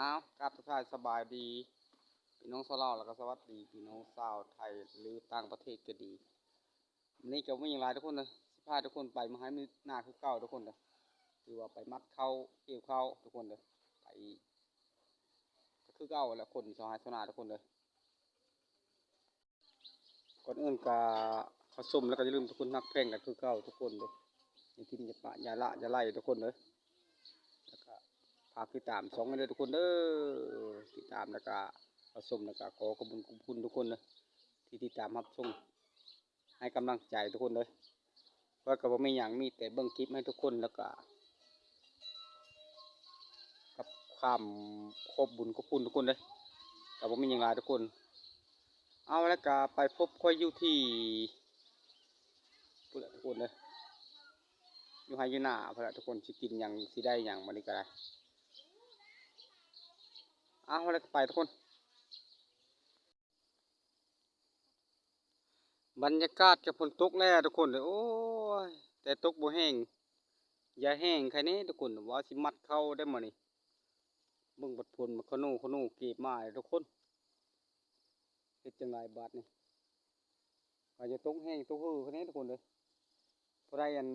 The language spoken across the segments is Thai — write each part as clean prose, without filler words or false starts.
อ้าวครับทุกท่านสบายดีพี่น้องชาวลาวแล้วก็สวัสดีพี่น้องชาวไทยหรือต่างประเทศก็ดีวันนี้จะไม่อย่างไรทุกคนนะสิพาทุกคนไปมาให้มีหน้าคือเก่าทุกคนเลยคือว่าไปมัดเข้าเกี่ยวเข้าทุกคนเลยไปก็คือเก่าแล้วคนชาวไร่ชาวนาทุกคนเลยก่อนอื่นก็เขาชมแล้วก็อย่าลืมทุกคนนักเพลงกันคือเก่าทุกคนเลยอย่าทิ้งอย่าปะอย่าละอย่าไล่ทุกคนเลยแล้วก็ฝากติดตามช่องกันเลยทุกคนเด้อติดตามแล้วก็เขาชมแล้วก็ขอบคุณทุกคนเลยที่ติดตามรับชม ให้กำลังใจทุกคนเลยว่าก็บ่มีอย่างมีแต่เบิ่งคลิปให้ทุกคนแล้วก็กับความขอบบุญขอบคุณทุกคนเลยแต่บ่มีอย่างไรทุกคนเอาแล้วก็ไปพบค่อยอยู่ที่พุ่นละทุกคนเลยอยู่ไฮยูน่าพุ่นละทุกคนสิกินอย่างสิได้อย่างมันนี่ก็ได้เอาแล้วก็ไปทุกคนบรรยากาศจะฝนตกแล้วทุกคนเลยโอ้ยแต่ตกบ่แห้งอย่าแห้งแค่นี้ทุกคนว่าสิมัดเข้าได้มานี่เบิ่งบัดพลมาขนูเก็บมาให้ทุกคนเฮ็ดจังไรบาดนี่อาจจะตกแห้งตกหื้อแค่นี้ทุกคนเลยเพราะได้อัน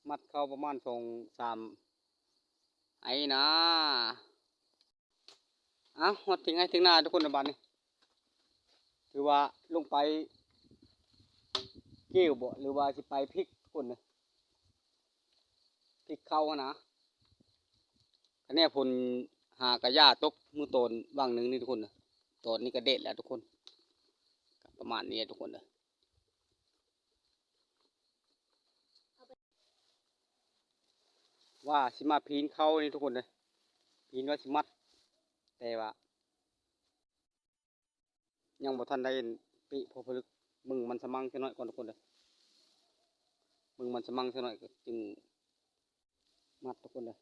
มัดเข้าประมาณ2-3ไอ้นะหดถึงให้ถึงหน้าทุกคนในบ้านนี่ถือว่าลงไปเกี่ยวบ่หรือว่าสิไปพลิกทุกคนเลยพลิกเข้าหนะอันนี้ผลหากระยาตกมือโตนบางหนึ่งนี่ทุกคนนะตอนนี้ก็เด็ดแล้วทุกคนประมาณนี้ทุกคนเลยว่าสิมาพีนเข้านี่ทุกคนเลยพีนว่าสิมัดแต่ว่ายังบ่ทันได้ปีพอผลึกมึงมันสมั่งแค่น้อยก่อนทุกคนเลยมึงมันสมั่งแค่น้อยก็จึงมัดทุกคนเลย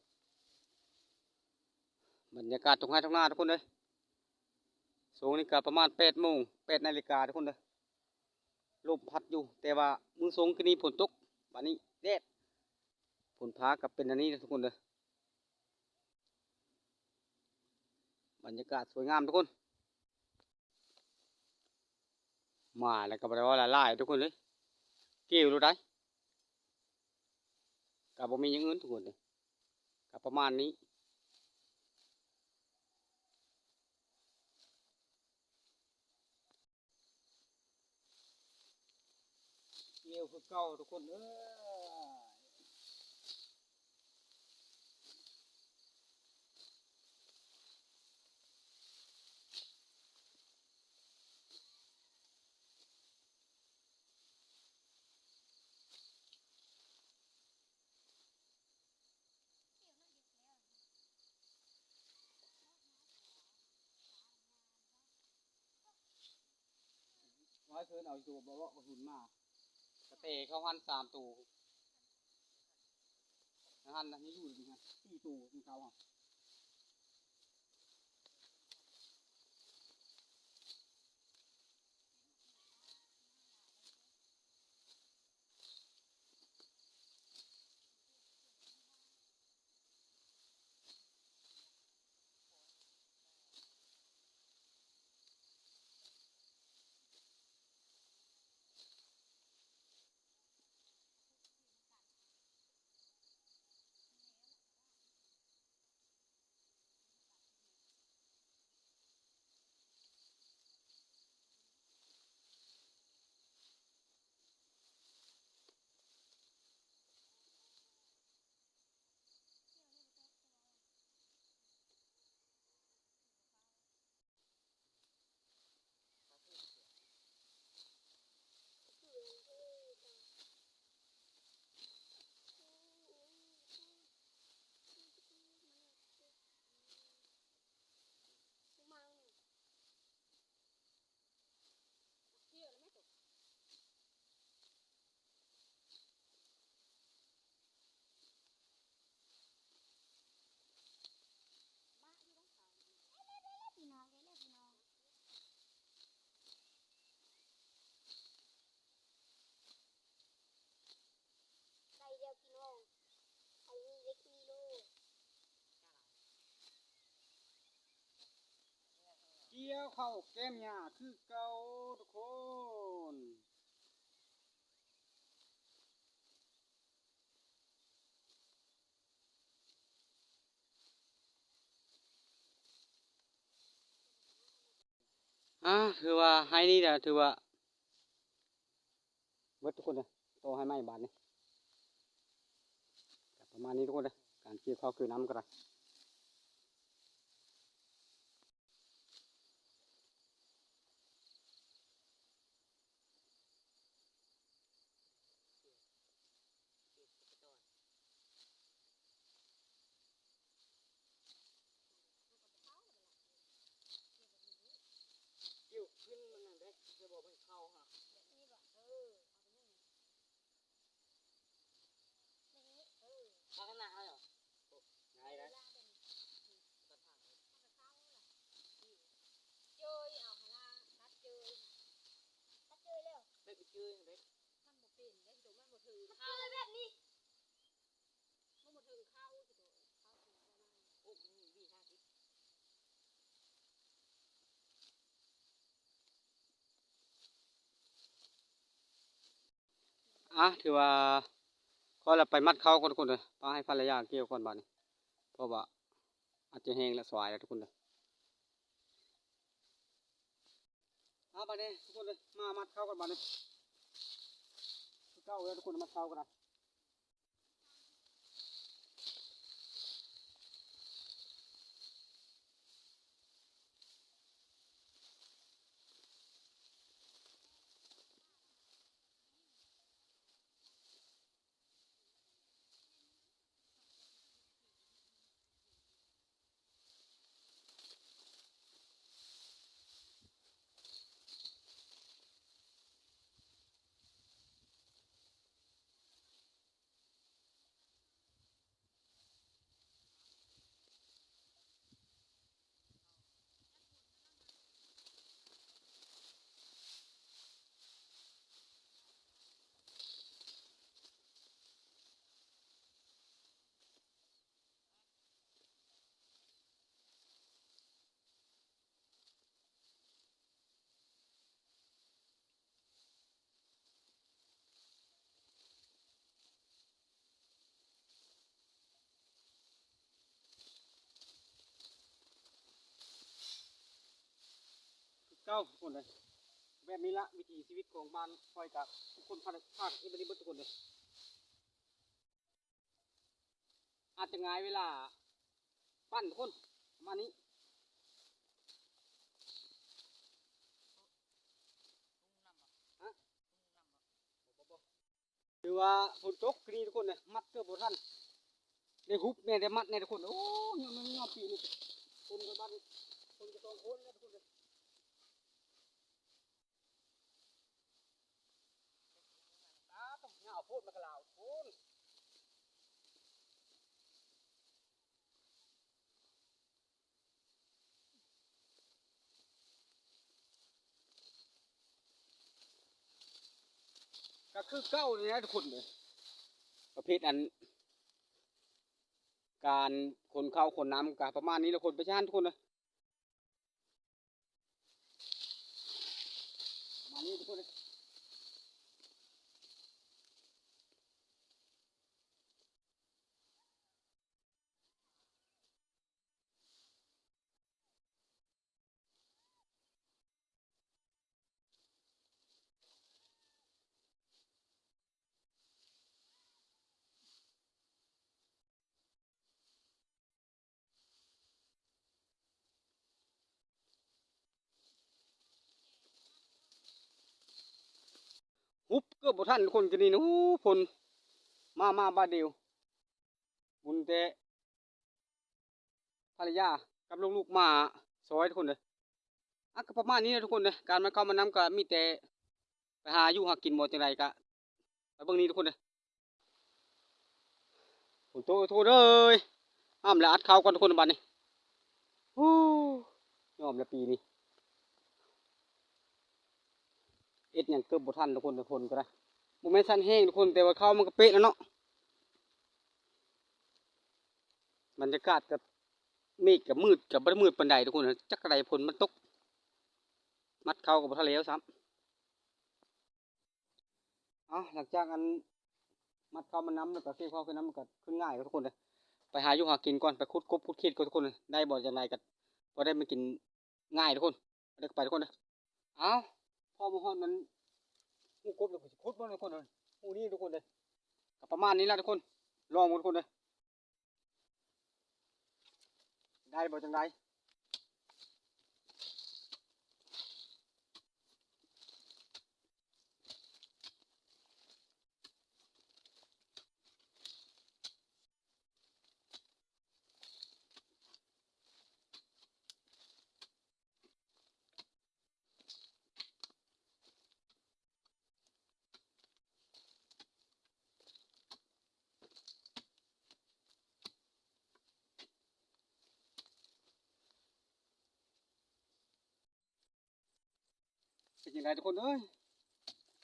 บรรยากาศตรงให้ตรงหน้าทุกคนเลยสูงนี่ก็ประมาณ8 โมง8 นาฬิกาทุกคนเลยลมพัดอยู่แต่ว่ามือสูงคืนนี้ฝนตกวันนี้แดดฝนฟ้ากับเป็นอันนี้ทุกคนเลยบรรยากาศสวยงามทุกคนมาแล้วก็บอกว่าละลายทุกคนเลยเกี่ยวรู้ได้กับบ่มีอย่างอื่นทุกคนเลยกับประมาณนี้เกี่ยวคือเก่าทุกคนร้อยเพิ่นเอาตัวบ่ว่าหุ่นมากระเตะเข้าหัน3 ตัวหันนะนี่อยู่ดีฮะ4 ตัวของเขาอ่ะ กี่ยวเข้าแก้มหญ้าคือเก่าทุกคน ถือว่าให้นี่แหละถือว่าเบิดทุกคนเลยโตให้ไหมบาทนี่ประมาณนี้ทุกคนเลยการเกี่ยวข้าวคือน้ำกระกิ้วขึ้นมันนั่นเด้จะบอกให้เข้าฮะเอาขนาดเหรอง่ายเลยเด็กจื้อเด็กโอ้มีวีห้าสิบถือว่าก็เราไปมัดเข้าก่อนทุกคนเลยป้าให้ภรรยาเกี่ยวก่อนบาทนี่เพราะว่าอาจจะแห้งและสวายแล้วทุกคนเลยบาทนี้ทุกคนเลยมามัดเข้าก่อนบาทนี้เข้าเลยทุกคนมัดเข้ากันนะเก้าทุกคนเลยแบบนี้ละวิถีชีวิตของบ้านคอยกับทุกคนภาคที่บริบูรณ์ทุกคนเลยอาจจะง่ายเวลาปั้นทุกคนประมาณนี้คือว่าฝนตกนี่ทุกคนเลยมัดเกือบหมดทันได้ฮุบเนี่ยได้มัดเนี่ยทุกคนโอ้ยมันงอปีนี่คนกับบ้านคนกับตองคนเนี่ยทุกคนเลยต้องเงาโพดมากระลาวคนก็คือเก้าเลยนะทุกคนเลยประเภทอันการคนเข้าคนน้ำกับประมาณนี้แล้วคนไปชานทุกคนเลยประมาณนี้ทุกคนเลยฮุบเกือบหมดทันทุกคนกันนี่นะพลมาบ้านเดียวบุญแต่ภรรยากับลูกๆมาซอยทุกคนเลยก็ประมาณนี้นะทุกคนเลยการมาเข้ามาน้ำก็มีแต่ไปหาอยู่หากินหมดจังไรก็ไปเบิ่งนี้ทุกคนเลยโอ้โหโทษเลยห้ามแล้วอัดเข้ากันทุกคนบัดนี้โอ้ยอมแล้วปีนี้เอ็ดอย่างเกือบบ่ทันทุกคนก็ได้โมเมนต์สั้นแห้งทุกคนแต่ว่าเข้ามันก็เป๊ะแล้วเนาะบรรยากาศกับเมฆกับมืดกับบ่ได้มืดปานใดทุกคนจักไรฝนมันตก มัดเข้ากับทะเลวซ้ำเอาหลังจากอันมัดเข้ามันน้ำแล้วก็เกี่ยวเข้าขึ้นน้ำมันก็ขึ้นง่ายทุกคนเลยไปหาอยู่หากินก่อนไปคุดกบคุดขีดก่อนทุกคนเลยได้บ่จังไรกันพอได้มากินง่ายทุกคนได้ไปทุกคนเลยเอาพอมาฮอดมันหูกบเลยคุดมันทุกคนเลยหูนี่ทุกคนเลยก็ประมาณนี้แหละทุกคนลองหมดทุกคนเลยได้บ่จังไรเป็นยังไงทุกคนเอ้ย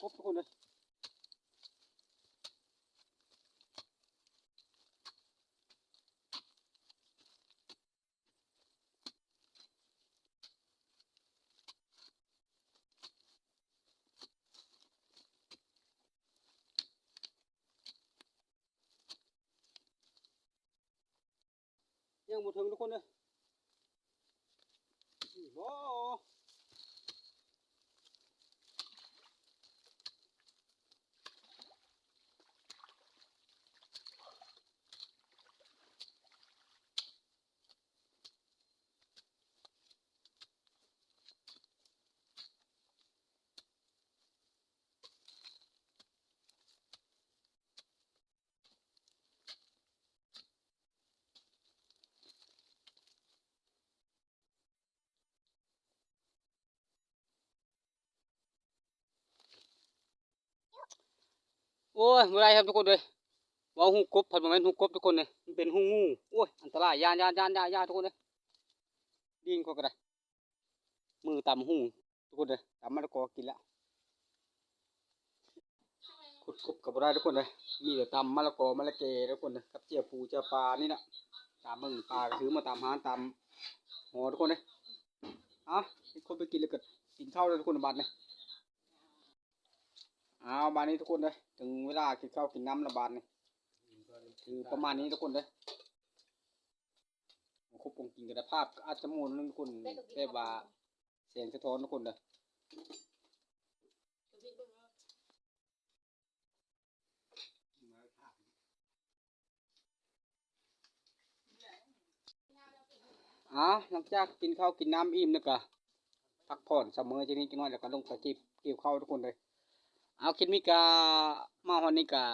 กบทุกคนเลยยังหมดถึงทุกคนเลยโอ้โอ้ยเมื่อไรครับทุกคนเลยว่าหูกบผัดมาเป็นหูกบทุกคนเลยมันเป็นหูงูโอ้ยอันตรายยานทุกคนเลยดิ้งเขาก็ได้มือตำหูทุกคนเลยตำมะละกอกินแล้วขุดกบกับอะไรทุกคนเลยมีแต่ตำมะละกอมะละเกทุกคนเลยกับเจียวปูเจียวปลานี่นะตามมึงปลาก็ถือมาตามหาตามหอทุกคนเลยอ่ะให้คนไปกินเลยก็กินข้าวเลยทุกคนบัดเลยเอาบานนี้ทุกคนเลยถึงเวลากินข้าวกินน้ำละบาดนี่คือประมาณนี้ทุกคนเลยครบวงกินกันภาพอาจจะมูลนึงทุกคนได้ว่าเสียงสะท้อนทุกคนเลยอ๋อหลังจากกินข้าวกินน้ำอิ่มแล้วก็พักผ่อนเสมอทีนี้จังหน่อยแล้วก็ลงไปเกี่ยวข้าวทุกคนเลยเอาคิดมิกามาวันนี้กา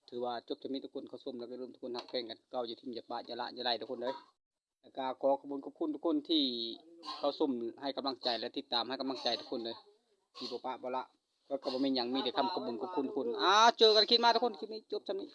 ถือว่าจบจะมีทุกคนเขาชมแล้วก็ร่วมทุกคนหักแข่งกันเก่าอยู่ที่อย่าปะอย่าละอย่าไล่ทุกคนเลยแล้วก็ขอขอบคุณทุกคนที่เขาชมให้กำลังใจและติดตามให้กำลังใจทุกคนเลยที่บ่ปะบ่ละก็บ่มีหยังมีแต่คำขอบคุณทุกคนเจอกันคิดมาทุกคนคลิปนี้จบจำนี้